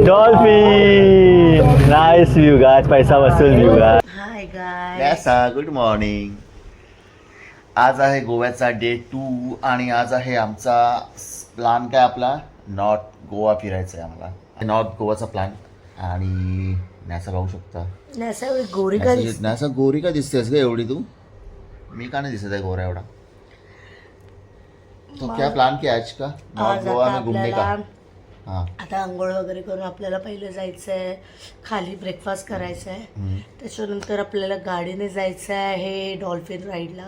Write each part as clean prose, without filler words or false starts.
Dolphin nice view guys, पैसा वसूल view guys. हाय गाय. नॅसा good morning. आज आहे गोव्याचा डे 2 आणि आज आहे आमचा प्लॅन काय आपला नॉर्थ गोवा फिरायचा आहे आम्हाला. नॉर्थ गोवाचा प्लॅन. आणि नॅसा पाहू शकता. नॅसा गोरी का दिसतेस का एवढी तू? मी का नाही दिसत आहे गोरा एवढा? तो क्या प्लान किया आज का नॉर्थ गोवा में घूमने का? हाँ आता आंघोळ वगैरे करून आपल्याला पहिलं जायचं आहे खाली, ब्रेकफास्ट करायचा आहे. त्याच्यानंतर आपल्याला गाडीने जायचं आहे डॉल्फिन राईडला,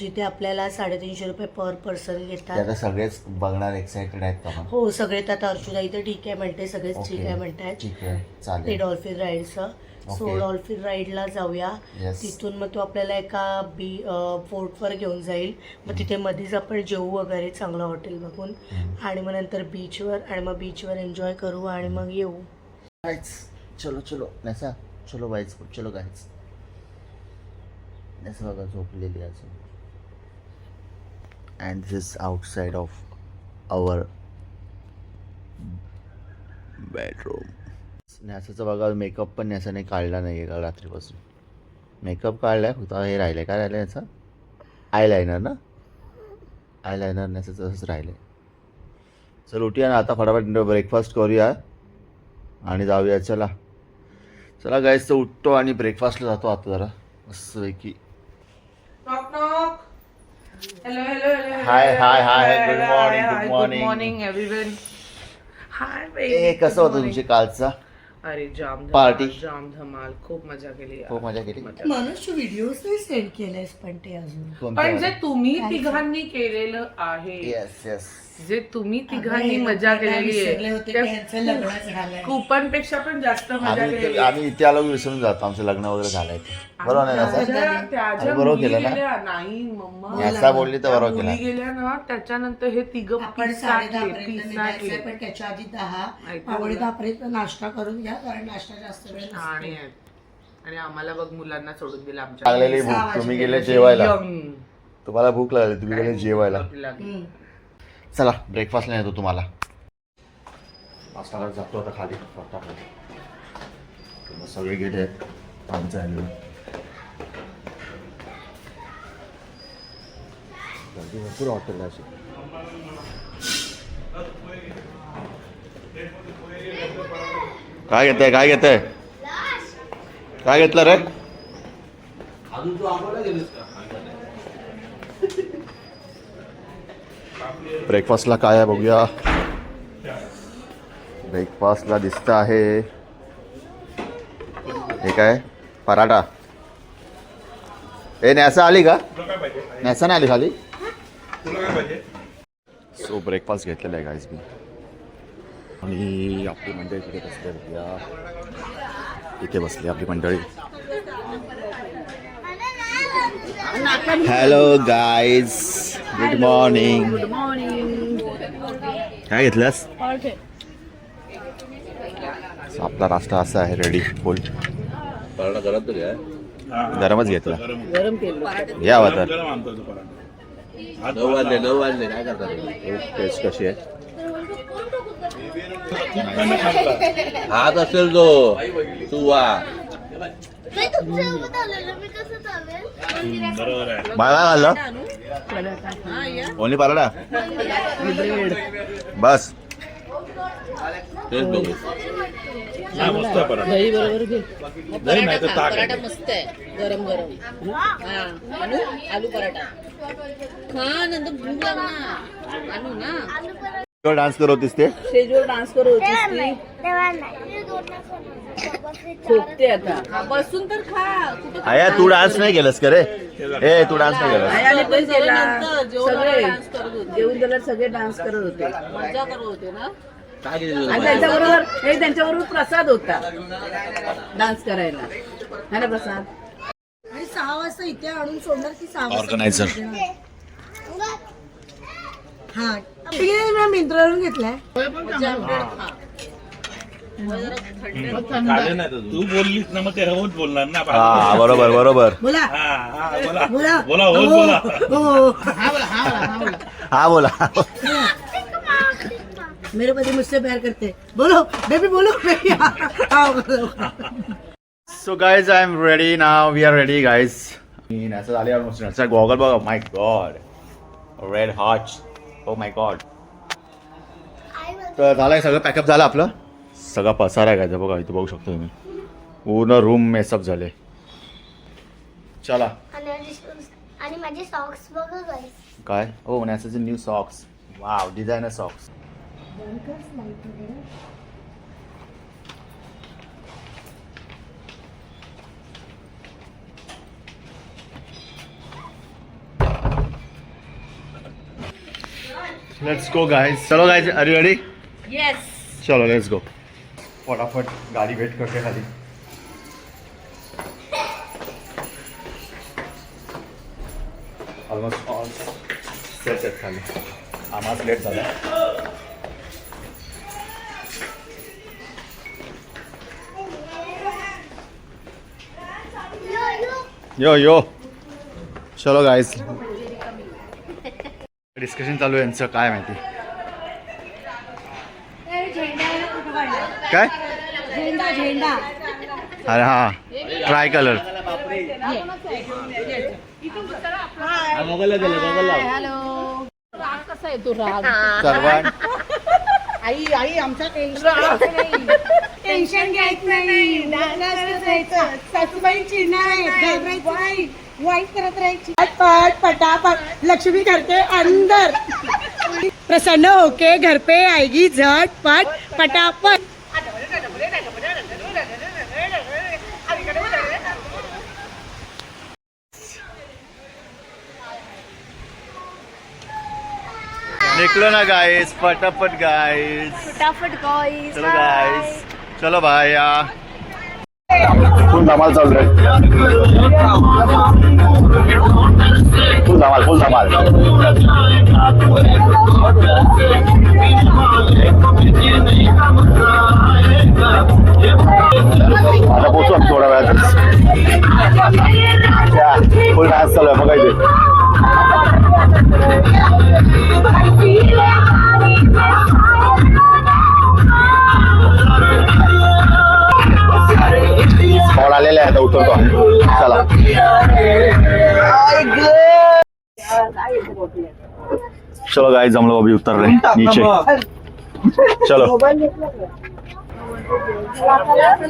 जिथे आपल्याला 350 रुपये पर पर्सन घेतात. आता सगळेच बघणार एक्साइटेड आहेत का? हो सगळेच. आता अर्जुना इथे ठीक आहे म्हणते, सगळेच ठीक आहे म्हणतात. ठीक आहे ते चालेल. डॉल्फिन राईडचं. सो डॉल्फिन राईडला जाऊया. तिथून मग तो आपल्याला एका फोर्टवर घेऊन जाईल. मग तिथे मध्येच आपण जेवू वगैरे चांगलं हॉटेल बघून, आणि मग नंतर बीचवर, आणि मग बीचवर एन्जॉय करू आणि मग येऊ. चलो चलो नैसा, चलो गाइस, चलो गाइस. नैसा बघा झोपलेली अजून. And this is outside of our bedroom. नॅसाचं बघा मेकअप पण नॅसाने काढला नाही आहे काल रात्रीपासून. मेकअप काढलाय फक्त, हे राहिलं काय राहिलं याचं? आयलायनर ना, आयलायनर नॅसाचं तसंच राहिलं आहे. चल उठूया ना आता फटाफट, ब्रेकफास्ट करूया आणि जाऊया. चला चला गाईस, तर उठतो आणि ब्रेकफास्टला जातो आता जरा मस्तपैकी. Hello, hello, hello. Hi hi hi, good morning good Good morning. morning, everyone. Hi, baby. ए कसं होतं तुमची कालचा अरे जाम पार्टी? जाम धमाल, खूप मजा केली यार. खूप मजा केली. मनुष्य तू व्हिडिओज नाही सेंड केलेस पण ते अजून. पण जे तुम्ही तिघांनी केलेलं आहे, येस येस, जे तुम्ही तिघांनी मजा केलेली आहे, कुपन पेक्षा पण जास्त मजा केलेली आहे. आम्ही इथे आलो विसरून जातो आमचं लग्न वगैरे झालंय. बरोबर नाही नॅसा? त्याच्या बरोबर मुली केलं ना? गेल्या. नाही मम्मा, नॅसा बोलली तर बरोबर मुली केलं. गेल्या ना, त्याच्यानंतर हे तिघं आपण पिसाटले, 10:30 पिसाटले. पण त्याच्या आधी 10 ऐकू पावणे मला. 10 पर्यंत नाश्ता करून घ्या, कारण नाश्ता जास्त वेळ छान नसतो. आहे. आणि आम्हाला बग मुलांना सोडून दिलं आमच्या. लागलेली भूक, तुम्ही गेले जेवायला. Young. तुम्हाला भूक लागली, तुम्ही गेले जेवायला. लागली. चला ब्रेकफास्टला येतो तुम्हाला. नाश्ता जातो आता खाली फटाफट. सगळे गेले आमचं आहे. गर्दी भरपूर हॉटेल अशी. काय घेताय, काय घेताय, काय घेतलं रे? ब्रेकफास्टला काय आहे बघूया. ब्रेकफास्टला दिसतं आहे हे काय, पराठा. ए नॅसा आली का? नॅसा नाही आली खाली. सो ब्रेकफास्ट घेतलेला आहे गाईज मी. आणि आपली मंडळी इथे बसली बघूया. इथे बसली आपली मंडळी. Hello guys, good morning. Good morning. काय घेतलंस? आपला नाश्ता असा आहे रेडी फुल. गरमच घेतला. गरम केलं. या आता 9 वाजले काय करतात? टेस्ट कशी आहे? हात असेल तो तू वा बाळा घाललं ओन्ली पराठा बस. दही बरोबर घे. पराठा मस्त आहे, गरम गरम. आलू पराठा खा, नंतर भूक लागणार. आणू ना. डान्स करत होतीस ते? स्टेजवर डान्स करत होतीस ती. झोपते आता. बसून तर खा. कुठे आया तू डान्स नाही केलंस का रे? ए तू डान्स नाही केलास? आयाने पण केला. सगळे जेवून गेल्यावर सगळे डान्स करत होते, मजा करत होते ना. आणि त्यांच्याबरोबर प्रसाद होता डान्स करायला, है ना प्रसाद. आणि 6 वाजता इथे आणून सोडणार की 6 वाजता? ऑर्गनायझर. हा मी मिंत्रावरून घेतलाय. तू बोललीस ना मग ते होत बोलणार ना. हा बरोबर बरोबर. बोला बोला बोला बोला होत बोला. हो. हा बोला. मेरे पति मुझसे प्यार करते हैं. बोलो बेबी बोलो बेबी. हाँ बोलो. So guys I am ready now. We are ready guys. मी नॅसा झाले ऑलमोस्ट. नॅसा गॉगल बघा. My god red hot. Oh my god. तर झालं सगळं पॅकअप झालं आपलं. सगळा पसारा आहे का बघा इथं बघू शकतो तुम्ही. पूर्ण रूम मेसअप झाले. चला. आणि माझे सॉक्स बघा गाईस. काय हो नॅसाचे new socks. Wow designer socks. Let's go guys. चलो guys are you ready? Yes. चलो लेट्स गो. फटाफट गाडी वेट करते खाली. ऑलमोस्ट ऑल सेट आहेत खाली. आम्हाच लेट झाला. यो यो. चलो गाइस. डिस्कशन चालू आहे यांचं. काय माहिती काय. झेंडा झेंडा. अरे हां ट्राय कलर. कसा आहे तो राग? सर्वांत आई आई आमचा टेन्शन घ्यायचं नाही. सासूबाई चिडणार वाईट करत राहायची. पट पटापट लक्ष्मी करते अंदर. प्रसन्न होके घर पे आएगी झटपट पटापट. निकलो ना गाइस. फटाफट गाइस. फटाफट गाईस. चलो गाइस. चलो भाई या. फुल धमाल चालू आहे. फुल धमाल फुल धमाल. आता पोचू आम्ही थोड्या वेळात. फुल डान्स चालू आहे बघा इथे. स्पॉट आलेले आहे. आता उतरतो आम्ही. चला. चलो गाइस हम लोग अभी उतर रहे हैं नीचे. चलो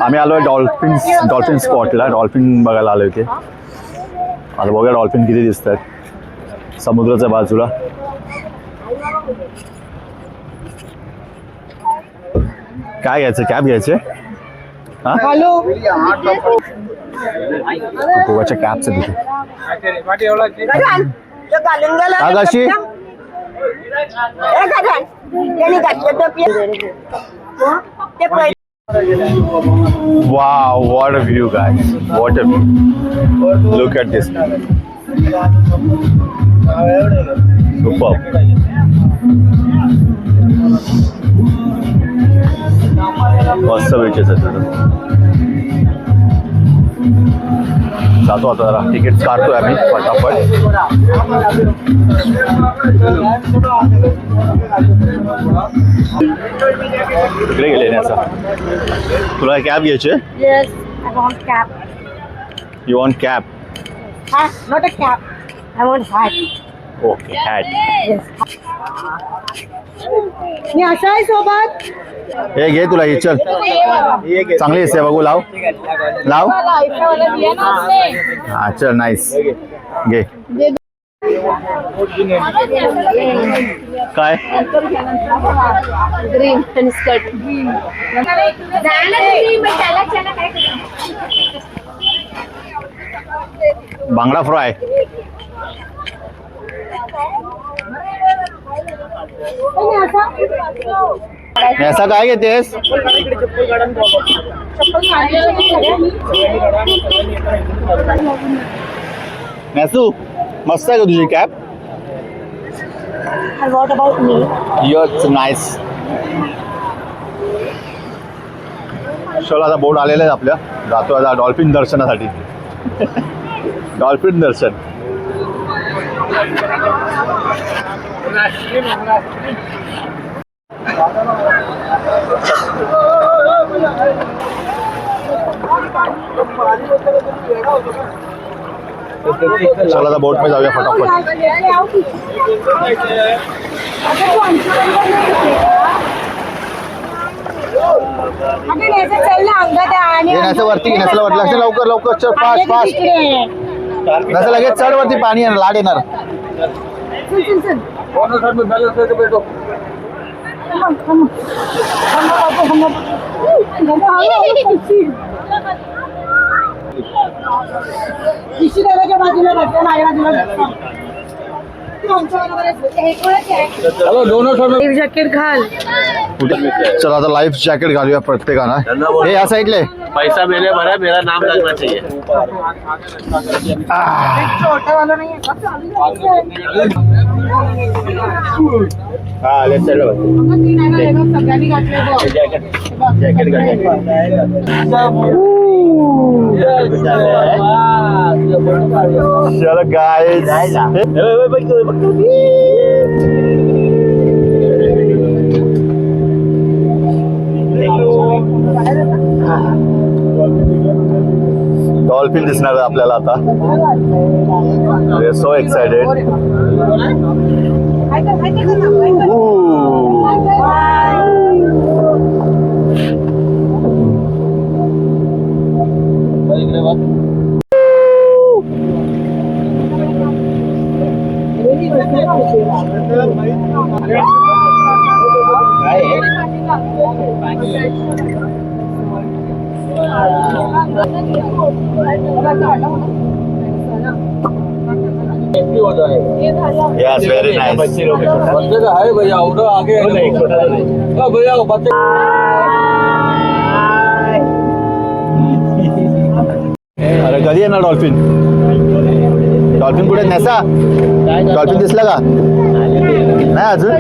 आम्ही आलोय डॉल्फिन स्पॉटला. डॉल्फिन बघायला आलोय इथे. आता बघा डॉल्फिन किती दिसत आहेत समुद्राच्या बाजूला. काय घ्यायचं? कॅब घ्यायचे? हा गोव्याच्या कॅब्स आहेत तिथे. का कशी? Wow, what a view guys. What a view. Look at this. Superb. मस्त बीचेस आहेत. जातो आता जरा तिकीट काढतोय आम्ही फटाफट. इकडे गेले नॅसा. तुला कॅब घ्यायची? Yes, I want cap. You want cab? Not a cap. I want hat. Okay hat. मी असं आहे सोबत. हे घे तुला ही. चल चांगली दिसते बघू. लाव लाव. हा चल नाईस. घे. काय ग्रीन आणि स्कर्ट. बांगडा फ्राय. ऐसा काय घेतेस? नॅसू मस्त आहे का तुझी cap? And what about me? It's nice. चला आता बोट आलेले आहेत आपल्या. जातो आता डॉल्फिन दर्शनासाठी. डॉल्फिन दर्शन. चला आता बोट में जाऊया फटाफट. चल ना अंगात आणि नसं वरती नसलं वाटलं असं लवकर लवकर चल फास्ट फास्ट. नसं लगेच चढ वरती पाणी येणार लाड येणार. दादाच्या बाजूला बसल्या माझ्या बाजूला लाईफ जॅकेट घाल. चला आता लाईफ जॅकेट घालूया प्रत्येकानं. हे या साईडले पैसा मैंने भरा, मेरा नाम लगना चाहिए. हा लेफ्ट साईडला सगळ्यांनी घातले जॅकेट चलो गाइस. डॉल्फिन दिसणार आहे आपल्याला आता. We are so excited. Yes, very nice. बच्चे का है भैया, उधर आगे है भैया बच्चे. अरे कधी येणार डॉल्फिन? डॉल्फिन कुठे नेसा? डॉल्फिन दिसला का नाही अजून?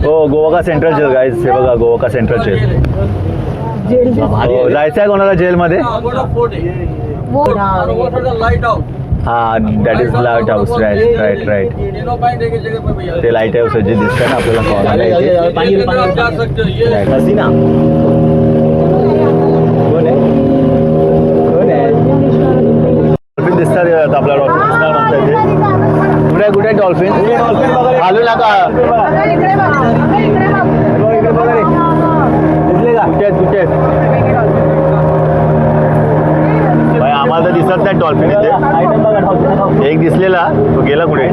हो गोवा का सेंट्रल जेल गाईज. हे बघा गोवा का सेंट्रल जेल. जायचं आहे कोणाला जेलमध्ये? हा that is lighthouse. Right right right. ते लाईट हाऊस जे दिसतं ना आपल्याला कॉर्नरला इथे. डॉल्फिन दिसतात आपला. डॉल्फिन दिसणार म्हणता इथे. कुठे कुठे डॉल्फिन? हालू नका. कुठे कुठे भाई आम्हाला तर दिसत नाही डॉल्फिन इथे. एक दिसलेला तो गेला कुठे?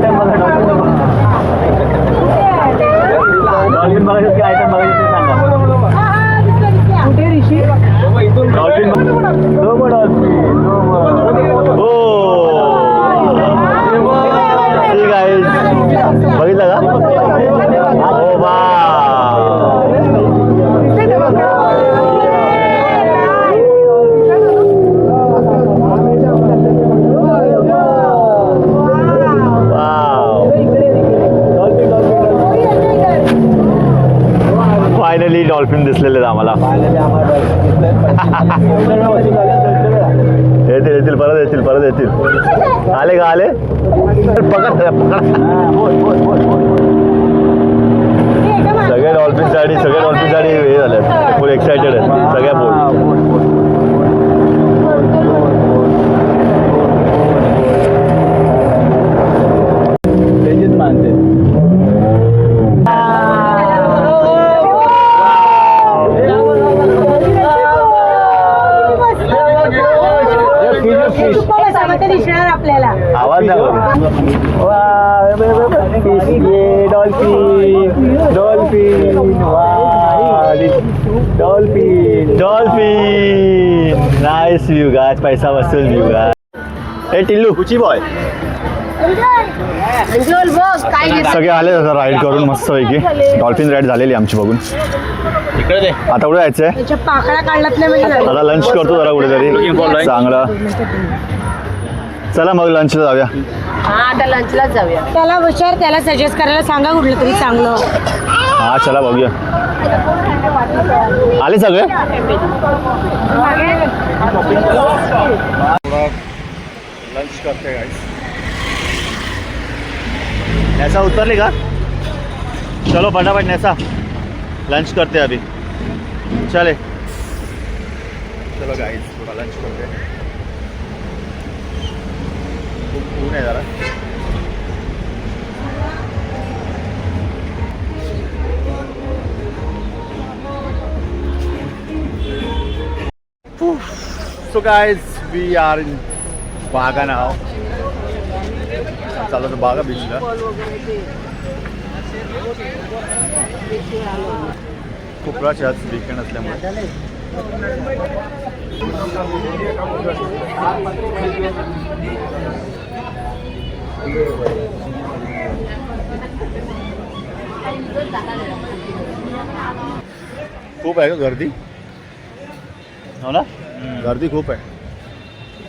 डॉल्फिन बघायचं की आयटम बघायचं सांगा. डॉल्फिन हो ठीक आहे. बघितलं का? हो वा. फायनली डॉल्फिन दिसलेले आहेत आम्हाला. येतील येतील परत येतील परत येतील. आले का आले? पकड सगळे डॉल्फिनसाठी हे झाले. फुल एक्सायटेड आहेत सगळ्या बोट. मानते आपल्याला आवाज नाही. Dolphin dolphin dolphin dolphin. Nice view guy. पैसा वसूल व्ह्यू गाय. हे टिल्लू कुची बॉय. सगळे आले राईड करून मस्त पैकी. डॉल्फिन राईड झालेली आमची बघून. आता कुठे जायचंय? त्याच्या पाकळ्या काढलात नाही म्हणजे आता लंच करतो जरा कुठेतरी चांगलं. चला मग लंचला जाऊया. हा आता लंचलाच जाऊया. त्याला विचार, त्याला सजेस्ट करायला सांगा कुठलं तरी चांगलं. हा चला बघूया. आले सगळे? लंच करते गाईस. नैसा उतरली का? चलो फटाफट नैसा, लंच करते अभी. चले चलो गाईज, थोडा लंच करते. खूप ऊन आहे जरा. So guys, we are in Baga now. चालू तर बागा बीचला. खूप रश आज वीकेंड असल्यामुळे. खूप आहे का गर्दी? हो ना, गर्दी खूप आहे.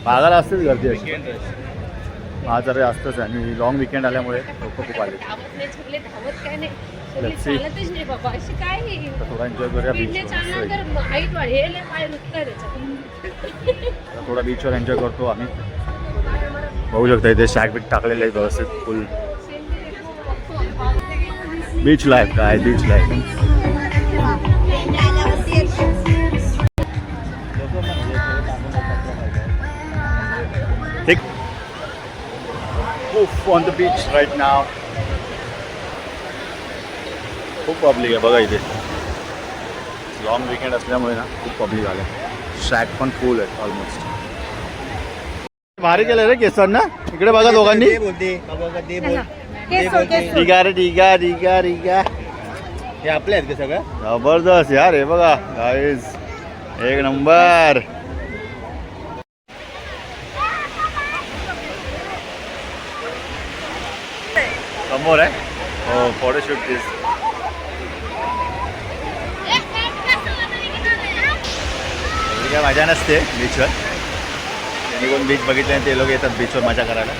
बागाला असतेच गर्दी अशी. हा जरा जास्तच आहे आणि लॉंग विकेंड आल्यामुळे लोक खूप आले. थोडा एन्जॉय करूया बीच. थोडा बीचवर एन्जॉय करतो आम्ही. बघू शकता इथे शॅक बीक टाकलेले आहेत व्यवस्थित फुल. बीच लाईफ काय, बीच लाईफ. ठीक. ऑन द बीच राईट नाव. खूप पब्लिक आहे बघा इथे. लॉंग विकेंड असल्यामुळे ना खूप पब्लिक आलं. शॅक पण फुल आहे ऑलमोस्ट. भारी केलं रे केसन ना. इकडे बघा दोघांनी. ठीक आहे रे, ठीक आहे, ठीक आहे, ठीक आहे. हे आपले आहेत का सगळं? जबरदस्त यार. हे बघा गाईज, एक नंबर. समोर आहे. हो, फोटोशूट दिस. काय मजा नसते बीचवर. त्यांनी कोण बीच बघितले ते लोक येतात बीचवर मजा करायला.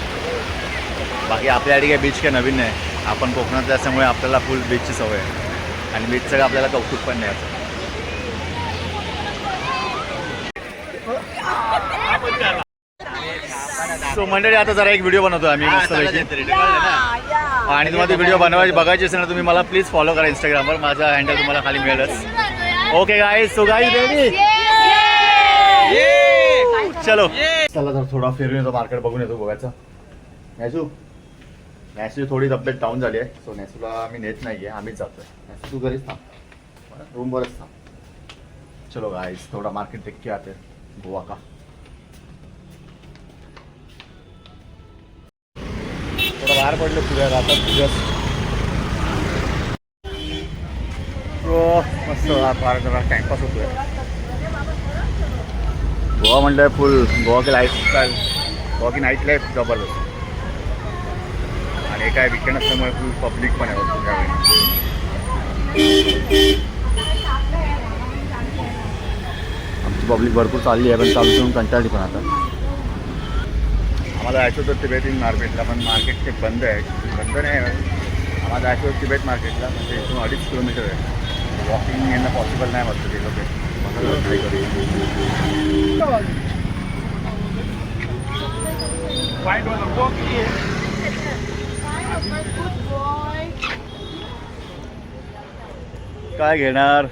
बाकी आपल्यासाठी काय बीच काय नवीन नाही. आपण कोकणातले असल्यामुळे आपल्याला फुल बीचची सवय आहे आणि बीचचं काय आपल्याला कौतुक पण नाही असं. सो मंडळी, आता जरा एक व्हिडिओ बनवतो आम्ही मस्तपैकी. आणि तुम्हाला ती व्हिडिओ बघायची असेल ना, तुम्ही मला प्लीज फॉलो करा इंस्टाग्रामवर. माझा हँडल तुम्हाला खाली मिळेलच. Okay guys, so guys ready. चलो चला तर थोडा फिरून येतो, मार्केट बघून येतो गोव्याचं. नॅसूची थोडी तब्येत डाऊन झाली आहे. सो नॅसूला मी नेत नाही आहे, आम्हीच जातो आहे. नॅसू तू घरीच थांब, रूमवरच थांब. चलो गाईज, थोडा मार्केट देख के आते गोवा का. थोडं बाहेर पडलं तुझ्या राहतात तुझ्या. मस्त फार जरा टाइमपास होतोय. गोवा म्हटलं फुल गोवा की लाईफस्टाईल, गोवा की नाईट लाईफ जबरदस्त. आणि काय विकेंड असल्यामुळे फुल पब्लिक पण आहे त्यावेळी. आमची पब्लिक भरपूर चालली आहे, पण चालू करून कंटाळली पण आता. आम्हाला जायचं होतं तिबेट मार्केटला, पण मार्केट ते बंद आहे. बंद नाही आहे, आम्हाला जायचं होतं तिबेट मार्केटला. म्हणजे इथून 2.5 किलोमीटर आहे. वॉकिंग येणं पॉसिबल नाही वाटतं ते लोक. ट्राय करू. काय घेणार?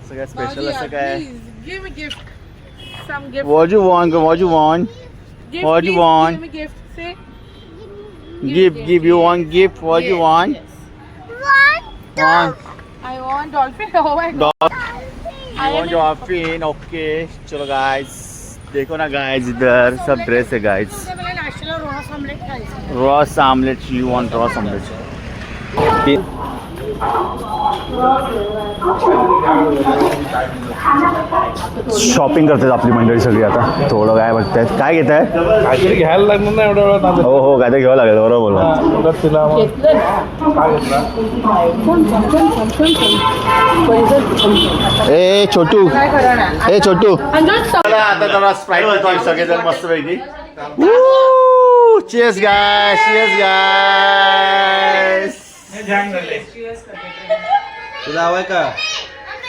सगळ्यात स्पेशल असं काय? Give me gift. Some gift. What do you want? What do you want? Gift, What do you gift, want? Give me gift. Say. Give. You want gift? What do you want? Want? I want dolphin. Oh my god. Dog. You want dolphin? Okay. चलो guys, देखो ना guys, इधर सब dress है guys. नाश्त्याला रोस omelette खायचं. Ross omelette. You want Ross omelette? Shopping करतात आपली मंडळी सगळी आता. थोडं काय बघतायत, काय घेत आहे? काहीतरी घ्यायला लागणार ना एवढ्या वेळात. हो हो, काय ते घ्यावं लागेल. बरोबर बोलला. तिला काय घेतला? ए छोटू, ए छोटू, चला आता जरा स्प्राईट घेतो सगळेजण मस्त पैकी. Cheers guys, cheers guys. तुला हवाय का?